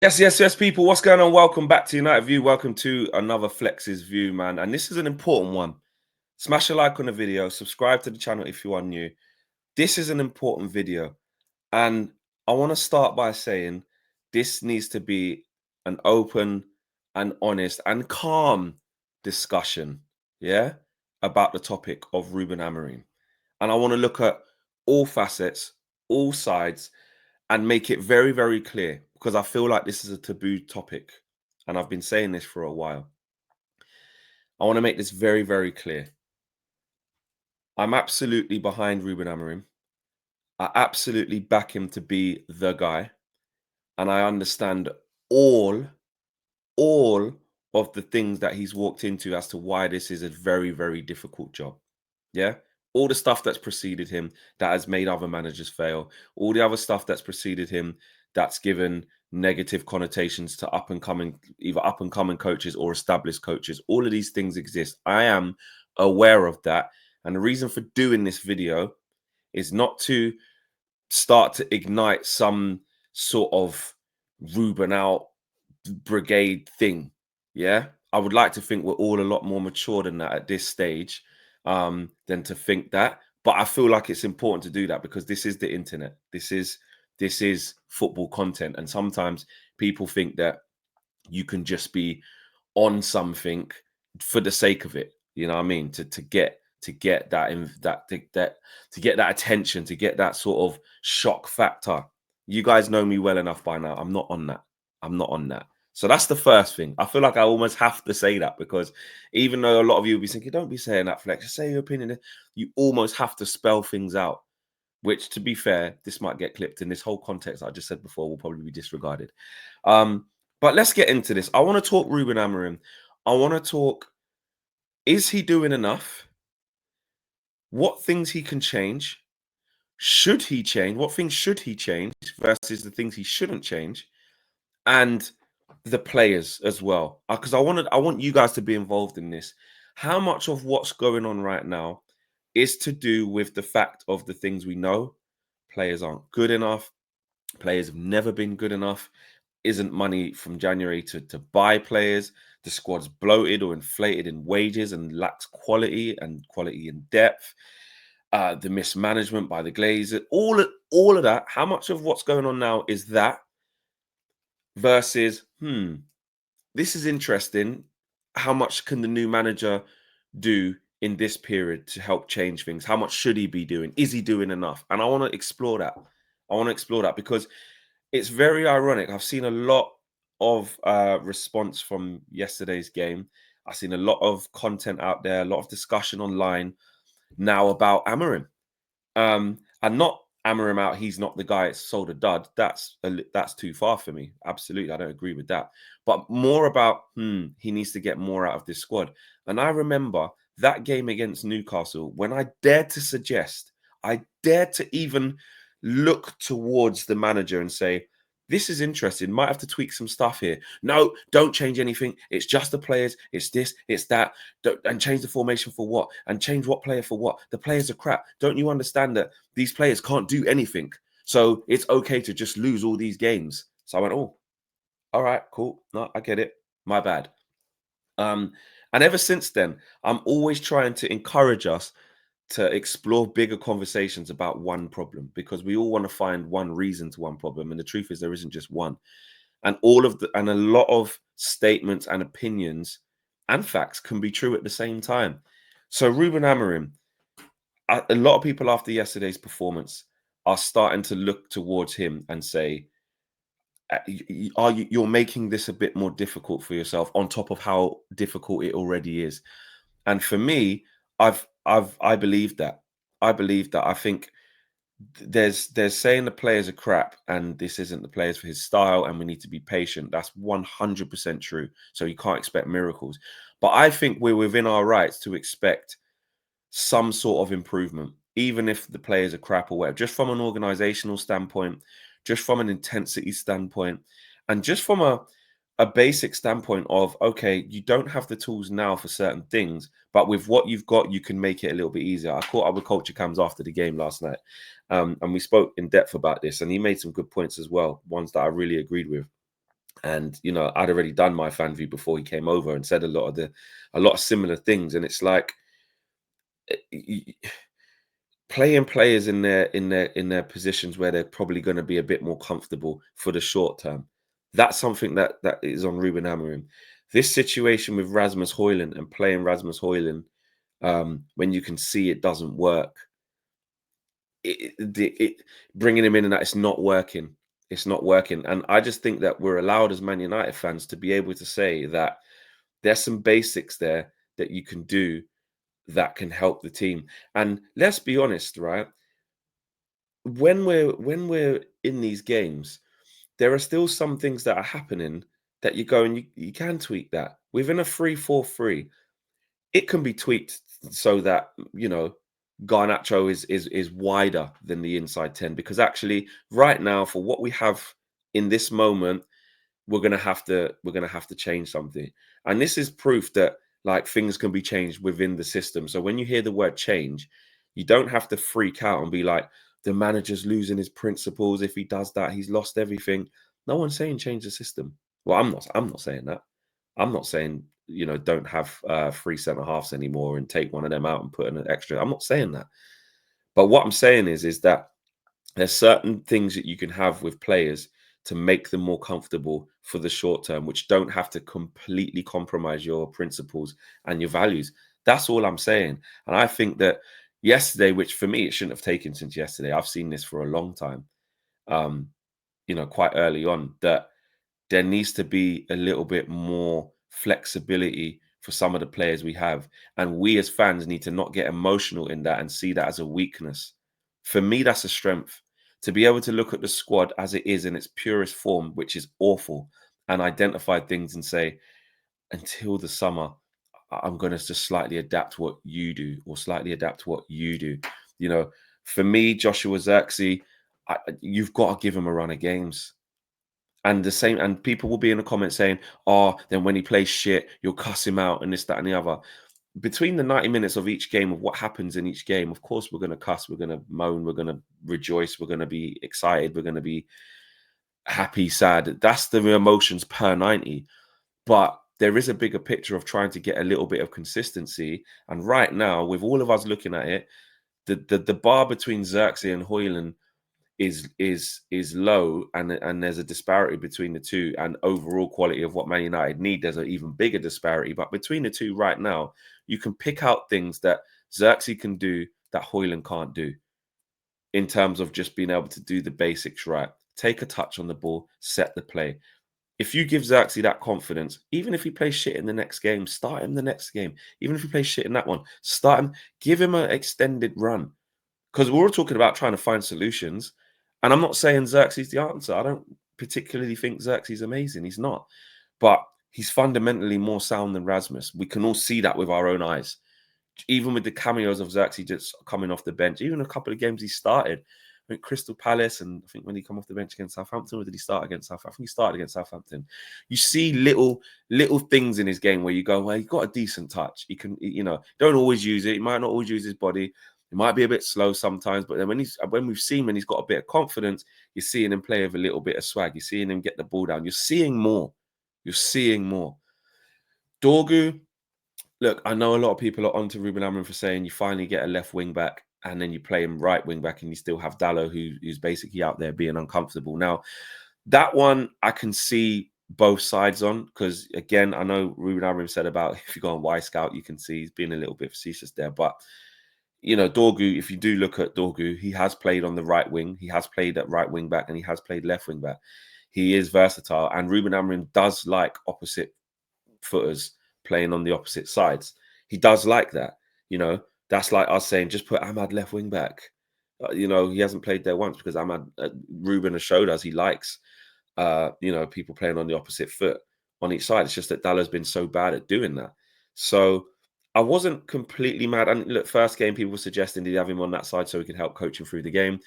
Yes, people. What's going on? Welcome back to United View. Welcome to another Flex's View, man. And this is an important one. Smash a like on the video. Subscribe to the channel if you are new. This is an important video. And I want to start by saying this needs to be an open and honest and calm discussion, yeah, about the topic of Ruben Amorim. And I want to look at all facets, all sides, and make it very, very clear because I feel like this is a taboo topic. And I've been saying this for a while. I want to make this very, very clear. I'm absolutely behind Ruben Amorim. I absolutely back him to be the guy. And I understand all of the things that he's walked into as to why this is a very, very difficult job. Yeah. All the stuff that's preceded him that has made other managers fail, all the other stuff that's preceded him that's given negative connotations to either up and coming coaches or established coaches. All of these things exist. I am aware of that. And the reason for doing this video is not to start to ignite some sort of Ruben out brigade thing. Yeah. I would like to think we're all a lot more mature than that at this stage than to think that. But I feel like it's important to do that because this is the internet. This is football content. And sometimes people think that you can just be on something for the sake of it. You know what I mean? To get that to get that attention, to get that sort of shock factor. You guys know me well enough by now. I'm not on that. I'm not on that. So that's the first thing. I feel like I almost have to say that because even though a lot of you will be thinking, don't be saying that, Flex, just say your opinion. You almost have to spell things out, which, to be fair, this might get clipped in this whole context I just said before will probably be disregarded. But let's get into this. I want to talk Ruben Amorim. I want to talk, is he doing enough? What things he can change? Should he change? What things should he change versus the things he shouldn't change? And the players as well, because I want you guys to be involved in this. How much of what's going on right now is to do with the fact of the things we know? Players aren't good enough. Players have never been good enough. Isn't money from January to buy players. The squad's bloated or inflated in wages and lacks quality in depth. The mismanagement by the Glazers, all of that. How much of what's going on now is that versus, this is interesting. How much can the new manager do in this period to help change things? How much should he be doing? Is he doing enough? And I want to explore that. I want to explore that because it's very ironic. I've seen a lot of response from yesterday's game. I've seen a lot of content out there, a lot of discussion online now about Amorim. And not Amorim out, he's not the guy, it's sold a dud. That's too far for me. Absolutely, I don't agree with that. But more about, he needs to get more out of this squad. And I remember that game against Newcastle when I dared to suggest, I dared to even look towards the manager and say, this is interesting. Might have to tweak some stuff here. No, don't change anything. It's just the players. It's this, it's that. And change the formation for what? And change what player for what? The players are crap. Don't you understand that these players can't do anything? So it's okay to just lose all these games. So I went, oh, all right, cool. No, I get it. My bad. And ever since then, I'm always trying to encourage us to explore bigger conversations about one problem because we all want to find one reason to one problem. And the truth is there isn't just one. And a lot of statements and opinions and facts can be true at the same time. So Ruben Amorim, a lot of people after yesterday's performance are starting to look towards him and say, you're making this a bit more difficult for yourself on top of how difficult it already is. And for me, I believe that. I believe that. I think there's saying the players are crap and this isn't the players for his style and we need to be patient. That's 100% true. So you can't expect miracles. But I think we're within our rights to expect some sort of improvement, even if the players are crap or whatever, just from an organizational standpoint, just from an intensity standpoint, and just from a basic standpoint of, okay, you don't have the tools now for certain things, but with what you've got, you can make it a little bit easier. I caught up with Culture Cams after the game last night, and we spoke in depth about this, and he made some good points as well, ones that I really agreed with. And I'd already done my fan view before he came over and said a lot of similar things. And it's like playing players in their positions where they're probably going to be a bit more comfortable for the short term. That's something that is on Ruben Amorim. This situation with Rasmus Højlund and playing Rasmus Højlund when you can see it doesn't work, bringing him in and that it's not working. It's not working. And I just think that we're allowed as Man United fans to be able to say that there's some basics there that you can do that can help the team. And let's be honest, right? When we're in these games, there are still some things that are happening that you go and you can tweak that. Within a 3-4-3, it can be tweaked so that, Garnacho is wider than the inside 10, because actually right now, for what we have in this moment, we're gonna have to change something. And this is proof that like things can be changed within the system. So when you hear the word change, you don't have to freak out and be like, the manager's losing his principles. If he does that, he's lost everything. No one's saying change the system. Well, I'm not saying that. I'm not saying, don't have three centre halves anymore and take one of them out and put in an extra. I'm not saying that. But what I'm saying is that there's certain things that you can have with players to make them more comfortable for the short term, which don't have to completely compromise your principles and your values. That's all I'm saying. And I think that yesterday, which for me, it shouldn't have taken since yesterday, I've seen this for a long time, um, quite early on, that there needs to be a little bit more flexibility for some of the players we have. And we as fans need to not get emotional in that and see that as a weakness. For me, that's a strength. To be able to look at the squad as it is in its purest form, which is awful, and identify things and say, until the summer, I'm going to just slightly adapt what you do or slightly adapt what you do. For me, Joshua Zirkzee, you've got to give him a run of games. And the same, and people will be in the comments saying, "Oh, then when he plays shit, you'll cuss him out and this, that, and the other." Between the 90 minutes of each game, of what happens in each game, of course, we're going to cuss, we're going to moan, we're going to rejoice, we're going to be excited, we're going to be happy, sad. That's the emotions per 90. But there is a bigger picture of trying to get a little bit of consistency. And right now, with all of us looking at it, the bar between Xerxes and Højlund is low, and there's a disparity between the two, and overall quality of what Man United need, there's an even bigger disparity. But between the two right now, you can pick out things that Xerxes can do that Højlund can't do, in terms of just being able to do the basics right. Take a touch on the ball, set the play. If you give Xerxes that confidence, even if he plays shit in the next game, start him the next game. Even if he plays shit in that one, start him, give him an extended run. Because we're all talking about trying to find solutions. And I'm not saying Xerxes the answer. I don't particularly think Xerxes is amazing. He's not. But he's fundamentally more sound than Rasmus. We can all see that with our own eyes. Even with the cameos of Xerxes just coming off the bench, even a couple of games he started. I think Crystal Palace, and I think when he come off the bench against Southampton, or did he start against Southampton? I think he started against Southampton. You see little things in his game where you go, well, he's got a decent touch. He can, don't always use it. He might not always use his body. It might be a bit slow sometimes, but then when we've seen when he's got a bit of confidence, you're seeing him play with a little bit of swag. You're seeing him get the ball down. You're seeing more. You're seeing more. Dorgu, look, I know a lot of people are onto Ruben Amorim for saying you finally get a left wing back and then you play him right wing back and you still have Dallo who's basically out there being uncomfortable. Now, that one I can see both sides on, because again, I know Ruben Amorim said about if you go on Y Scout, you can see he's being a little bit facetious there. But Dorgu, if you do look at Dorgu, he has played on the right wing, he has played at right wing back, and he has played left wing back. He is versatile, and Ruben Amorim does like opposite footers playing on the opposite sides. He does like that. That's like us saying just put Ahmad left wing back. He hasn't played there once because Ahmad Ruben has showed us he likes people playing on the opposite foot on each side. It's just that Dallo's been so bad at doing that. So I wasn't completely mad. And look, first game, people were suggesting did he have him on that side so he could help coach him through the game.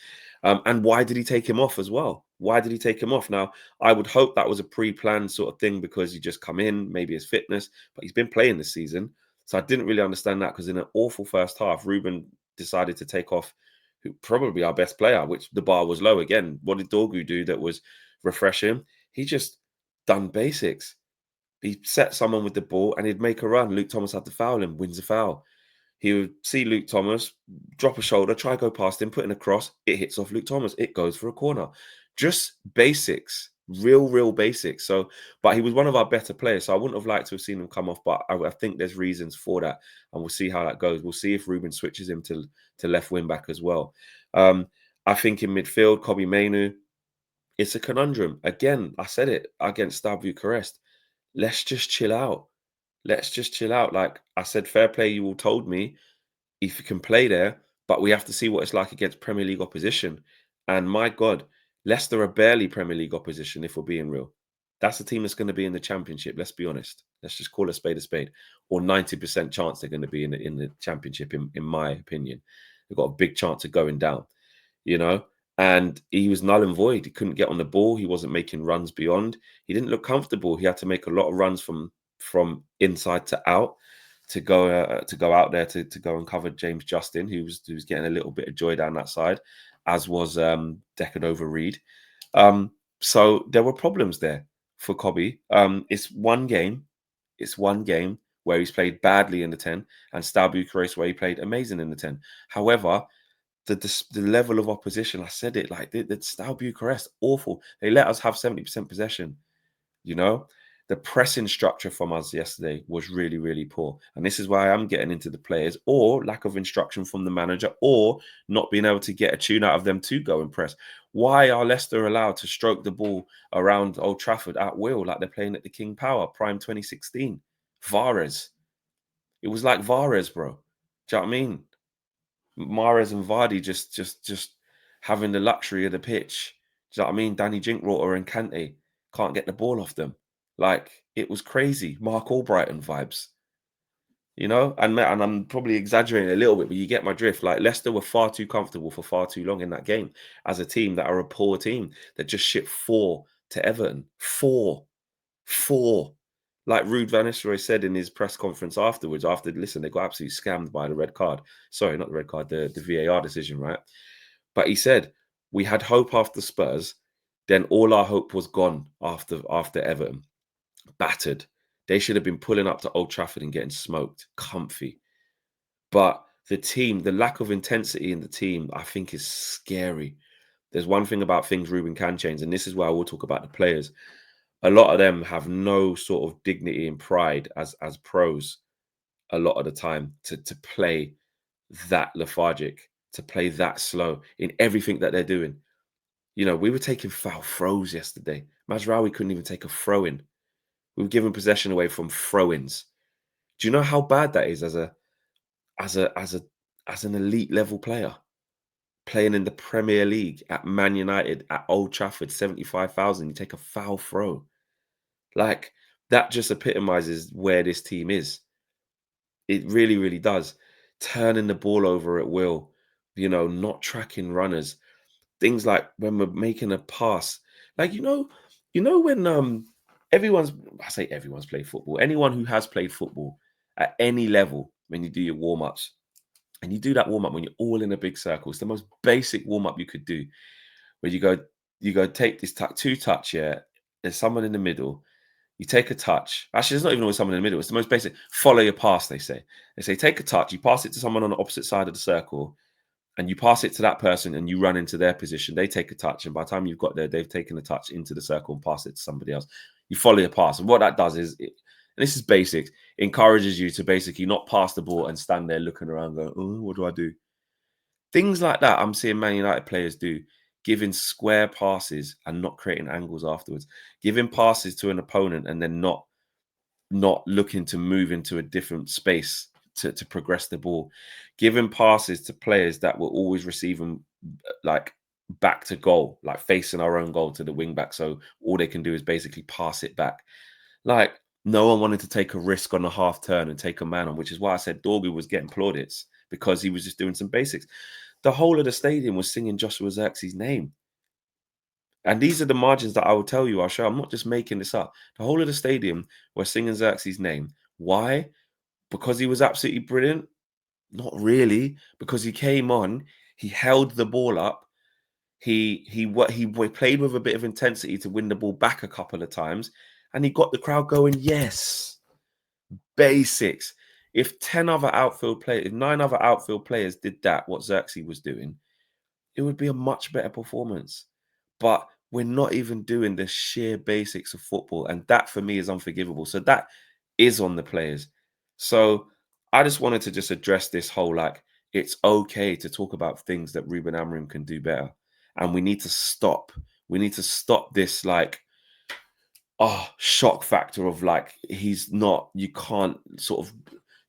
And why did he take him off as well? Why did he take him off? Now, I would hope that was a pre-planned sort of thing because he just come in, maybe his fitness, but he's been playing this season. So I didn't really understand that, because in an awful first half, Ruben decided to take off probably our best player, which the bar was low again. What did Dorgu do that was refreshing? He just done basics. He set someone with the ball and he'd make a run. Luke Thomas had to foul him, wins a foul. He would see Luke Thomas drop a shoulder, try go past him, put in a cross. It hits off Luke Thomas. It goes for a corner. Just basics, real basics. So, but he was one of our better players. So I wouldn't have liked to have seen him come off, but I think there's reasons for that, and we'll see how that goes. We'll see if Ruben switches him to left wing back as well. I think in midfield, Kobe Mainu, it's a conundrum. Again, I said it against Stade Bucharest. Let's just chill out. Let's just chill out. Like I said, fair play, you all told me if you can play there, but we have to see what it's like against Premier League opposition. And my God, Leicester are barely Premier League opposition, if we're being real. That's a team that's going to be in the Championship. Let's be honest. Let's just call a spade, or 90% chance they're going to be in the Championship, in my opinion. They've got a big chance of going down, you know. And he was null and void. He couldn't get on the ball. He wasn't making runs beyond. He didn't look comfortable. He had to make a lot of runs from inside to out to go out there to go and cover James Justin, who was getting a little bit of joy down that side, as was Decadova Reed. So there were problems there for Kobe. It's one game. It's one game where he's played badly in the 10, and Stade Bucharest where he played amazing in the 10. However, the level of opposition, I said it, like the Stade Bucharest, awful. They let us have 70% possession, you know? The pressing structure from us yesterday was really poor. And this is why I'm getting into the players, or lack of instruction from the manager, or not being able to get a tune out of them to go and press. Why are Leicester allowed to stroke the ball around Old Trafford at will, like they're playing at the King Power, Prime 2016? Vares. It was like Vares, bro. Do you know what I mean? Mahrez and Vardy just having the luxury of the pitch. Do you know what I mean? Danny Jinkwater and Kante can't get the ball off them. Like, it was crazy. Mark Albrighton vibes, you know? And I'm probably exaggerating a little bit, but you get my drift. Like, Leicester were far too comfortable for far too long in that game as a team that are a poor team that just shipped 4 to Everton. 4. 4. Like Ruud van Nistelrooy said in his press conference afterwards, listen, they got absolutely scammed by the red card. Sorry, not the red card, the VAR decision, right? But he said, we had hope after Spurs, then all our hope was gone after Everton. Battered. They should have been pulling up to Old Trafford and getting smoked. Comfy. But the team, the lack of intensity in the team, I think is scary. There's one thing about things Ruben can change, and this is where I will talk about the players. A lot of them have no sort of dignity and pride as pros a lot of the time to play that lethargic, to play that slow in everything that they're doing. You know, we were taking foul throws yesterday. Mazraoui couldn't even take a throw in. We were giving possession away from throw-ins. Do you know how bad that is as an elite level player? Playing in the Premier League at Man United at Old Trafford, 75,000, you take a foul throw. Like, that just epitomizes where this team is. It really does. Turning the ball over at will, you know, not tracking runners. Things like when we're making a pass. Like, when I say everyone's played football. Anyone who has played football at any level, when you do your warm-ups, and you do that warm-up when you're all in a big circle, it's the most basic warm-up you could do. Where you go take this two touch, yeah. There's someone in the middle. You take a touch. Actually, there's not even always someone in the middle. It's the most basic. Follow your pass, they say. They say take a touch, you pass it to someone on the opposite side of the circle, and you pass it to that person and you run into their position. They take a touch, and by the time you've got there, they've taken a touch into the circle and pass it to somebody else. You follow your pass. And what that does is, and this is basic, encourages you to basically not pass the ball and stand there looking around going, oh, what do I do? Things like that I'm seeing Man United players do, giving square passes and not creating angles afterwards, giving passes to an opponent and then not looking to move into a different space to progress the ball, giving passes to players that were always receiving like back to goal, like facing our own goal to the wing back. So all they can do is basically pass it back. Like, no one wanted to take a risk on a half turn and take a man on, which is why I said Dorgu was getting plaudits, because he was just doing some basics. The whole of the stadium was singing Joshua Xerxes' name. And these are the margins that I will tell you, I'll show. I'm not just making this up. The whole of the stadium were singing Xerxes' name. Why? Because he was absolutely brilliant? Not really. Because he came on, he held the ball up. He played with a bit of intensity to win the ball back a couple of times. and he got the crowd going. Yes, basics. If 10 other outfield players, if 9 other outfield players did that, what Xerxes was doing, it would be a much better performance. But we're not even doing the sheer basics of football. And that for me is unforgivable. So that is on the players. So I just wanted to just address this whole like, it's okay to talk about things that Ruben Amorim can do better. And we need to stop. We need to stop this like, shock factor of like, he's not, you can't sort of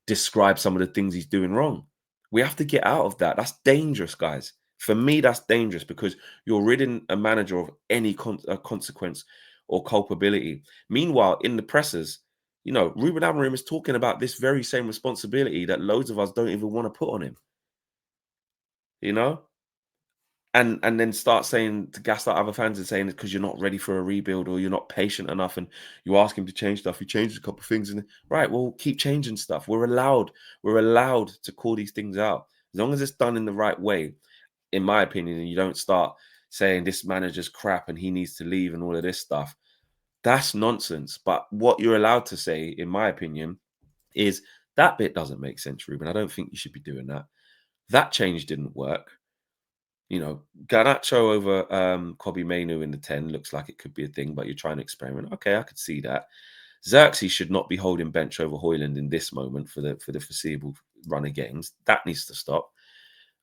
describe some of the things he's doing wrong. We have to get out of that. That's dangerous, guys. For me, that's dangerous because you're ridding a manager of any consequence or culpability. Meanwhile, in the presses, you know, Ruben Amorim is talking about this very same responsibility that loads of us don't even want to put on him. You know, and then start saying to gaslight other fans and saying it's because you're not ready for a rebuild or you're not patient enough, and you ask him to change stuff. He changes a couple of things, and right, well, keep changing stuff. We're allowed to call these things out as long as it's done in the right way, in my opinion. And you don't start saying this manager's crap and he needs to leave and all of this stuff. That's nonsense. But what you're allowed to say, in my opinion, is that bit doesn't make sense, Ruben. I don't think you should be doing that. That change didn't work. You know, Garnacho over Kobe Mainu in the 10 looks like it could be a thing, but you're trying to experiment. Okay, I could see that. Xerxes should not be holding bench over Hoyland in this moment for the foreseeable run of games. That needs to stop.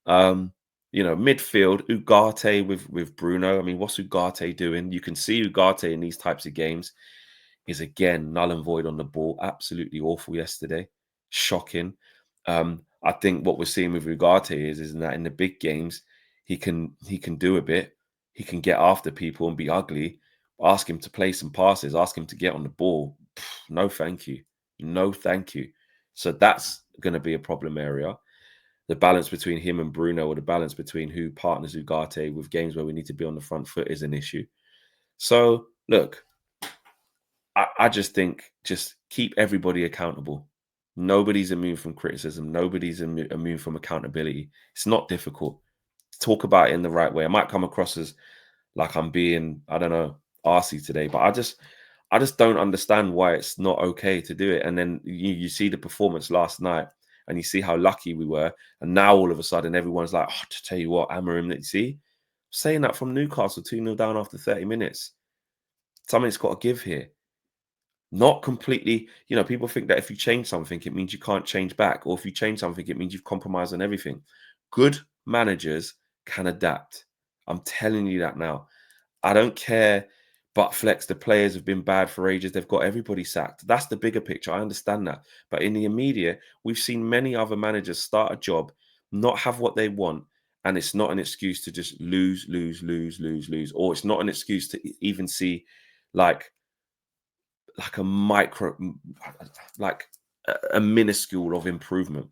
You know, midfield, Ugarte with Bruno. I mean, what's Ugarte doing? You can see Ugarte in these types of games is again null and void on the ball. Absolutely awful yesterday. Shocking. I think what we're seeing with Ugarte is that in the big games, he can do a bit. He can get after people and be ugly. Ask him to play some passes. Ask him to get on the ball. No, thank you. No, thank you. So that's going to be a problem area. The balance between him and Bruno, or the balance between who partners Ugarte with games where we need to be on the front foot, is an issue. So look, I just think just keep everybody accountable. Nobody's immune from criticism. Nobody's immune from accountability. It's not difficult. Talk about it in the right way. I might come across as like I'm being, I don't know, arsey today, but I just don't understand why it's not okay to do it. And then you see the performance last night and you see how lucky we were. And now all of a sudden everyone's like, oh, to tell you what, Amorim, that you see, saying that from Newcastle 2-0 down after 30 minutes. Something's got to give here. Not completely, you know, people think that if you change something, it means you can't change back. Or if you change something, it means you've compromised on everything. Good managers can adapt. I'm telling you that now. I don't care, but flex, the players have been bad for ages. They've got everybody sacked. That's the bigger picture. I understand that. But in the immediate, we've seen many other managers start a job, not have what they want. And it's not an excuse to just lose. Or it's not an excuse to even see like a micro, like a minuscule of improvement.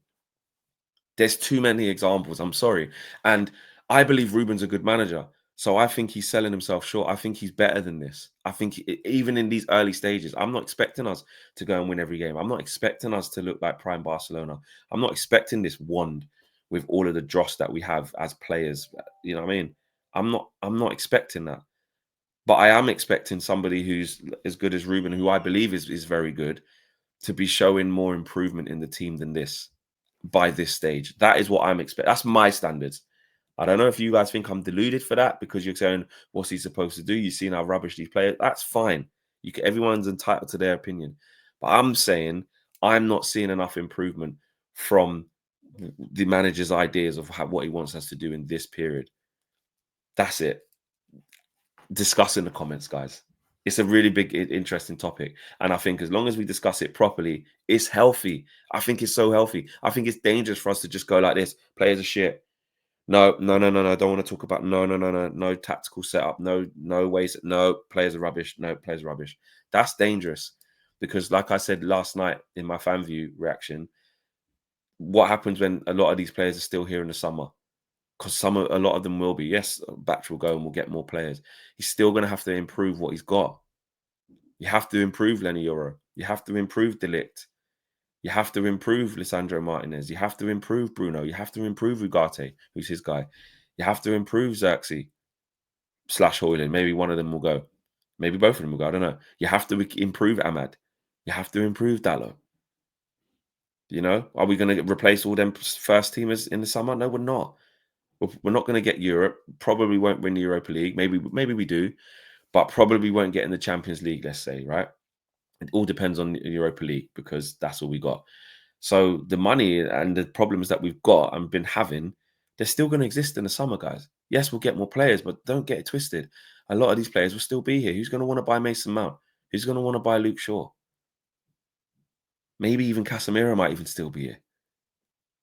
There's too many examples. I'm sorry. And I believe Ruben's a good manager. So I think he's selling himself short. I think he's better than this. I think even in these early stages, I'm not expecting us to go and win every game. I'm not expecting us to look like prime Barcelona. I'm not expecting this wand with all of the dross that we have as players. You know what I mean? I'm not expecting that. But I am expecting somebody who's as good as Ruben, who I believe is very good, to be showing more improvement in the team than this by this stage. That is what I'm expecting. That's my standards. I don't know if you guys think I'm deluded for that because you're saying, what's he supposed to do? You've seen how rubbish these players. That's fine. Everyone's entitled to their opinion. But I'm saying I'm not seeing enough improvement from the manager's ideas of what he wants us to do in this period. That's it. Discuss in the comments, guys. It's a really big, interesting topic. And I think as long as we discuss it properly, it's healthy. I think it's so healthy. I think it's dangerous for us to just go like this. Players are shit. No. I don't want to talk about no tactical setup. No ways. No, players are rubbish. No, players are rubbish. That's dangerous because, like I said last night in my fan view reaction, what happens when a lot of these players are still here in the summer? Because a lot of them will be. Yes, Batch will go and we'll get more players. He's still going to have to improve what he's got. You have to improve Lenny Yoro. You have to improve Delict. You have to improve Lisandro Martinez. You have to improve Bruno. You have to improve Ugarte, who's his guy. You have to improve Xerxes / Hoyland. Maybe one of them will go. Maybe both of them will go. I don't know. You have to improve Ahmad. You have to improve Dallo. You know, are we going to replace all them first teamers in the summer? No, we're not. We're not going to get Europe. Probably won't win the Europa League. Maybe we do, but probably won't get in the Champions League. Let's say, right? It all depends on the Europa League because that's all we got. So the money and the problems that we've got and been having, they're still going to exist in the summer, guys. Yes, we'll get more players, but don't get it twisted. A lot of these players will still be here. Who's going to want to buy Mason Mount? Who's going to want to buy Luke Shaw? Maybe even Casemiro might even still be here.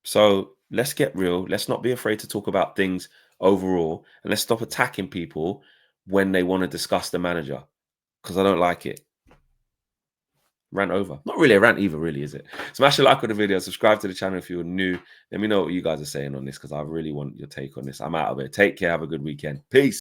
So let's get real. Let's not be afraid to talk about things overall, and let's stop attacking people when they want to discuss the manager, because I don't like it. Rant over. Not really a rant either, really, is it? Smash a like on the video. Subscribe to the channel if you're new. Let me know what you guys are saying on this, because I really want your take on this. I'm out of it. Take care. Have a good weekend. Peace.